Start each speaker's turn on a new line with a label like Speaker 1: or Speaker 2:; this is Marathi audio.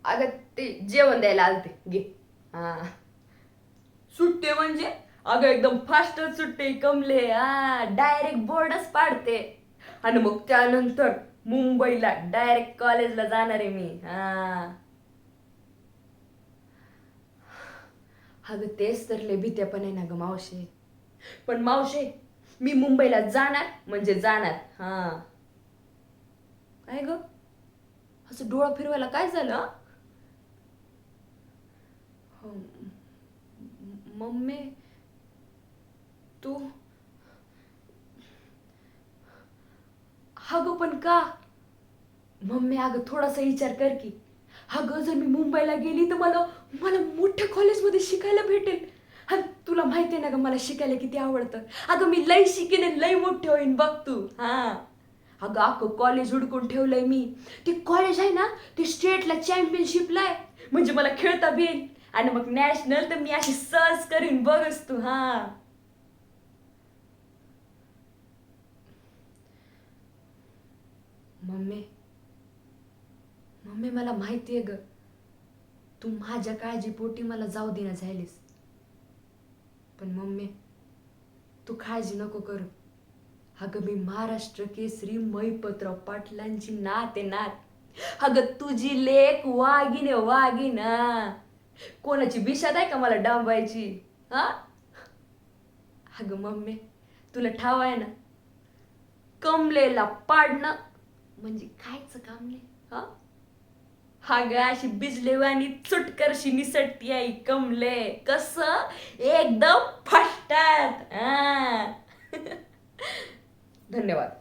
Speaker 1: अगं ते जेवण द्यायला आलते घे. हा. सुट्टे म्हणजे अगं एकदम फास्टच सुट्टे कमले. हा, डायरेक्ट बोर्डच पाडते. आणि मग त्यानंतर मुंबईला डायरेक्ट कॉलेजला जाणार आहे मी. हा. अगं तेच तर लय भीत्या पण आहे ना ग मावशे. पण मावशे, मी मुंबईला जाणार म्हणजे जाणार. हा. काय ग, असं डोळा फिरवायला काय झालं? हो, मम्मी तू. अगं पण का? मम्मी अगं थोडासा विचार कर की. अगं जर मी मुंबईला गेली तर मला मला मोठ्या कॉलेजमध्ये शिकायला भेटेल. हा, तुला माहिती आहे ना ग मला शिकायला किती आवडतं. अगं मी लई शिकेन आणि लई मोठे होईन बघ तू. हा. अगं अख्खं कॉलेज हुडकून ठेवलंय मी. ते कॉलेज आहे ना, ते स्टेटला चॅम्पियनशिपला आहे. म्हणजे मला खेळता बी येईल. आणि मग नॅशनल तर मी अशी सहज करीन बघच तू. हा. मम्मी, मम्मी मला माहिती आहे ग, तू माझ्या काळजीपोटी मला जाऊ देना झालीस. पण मम्मी, तू काळजी नको करू. अगं मी महाराष्ट्र केसरी महिपतराव पाटलांची नात आहे नात. अगं तुझी लेक वाघीण आहे वाघीण. हा. कोणाची बिशाद आहे का मला डांबायची? हा. अगं मम्मी, तुला ठाव आहे ना, कमलेला पाडणं म्हणजे कायच काम नाही. हा. अगं अशी बिजलेवानी चुटकरशी निसटती आई कमले. कस एकदम फष्टात. हा. धन्यवाद.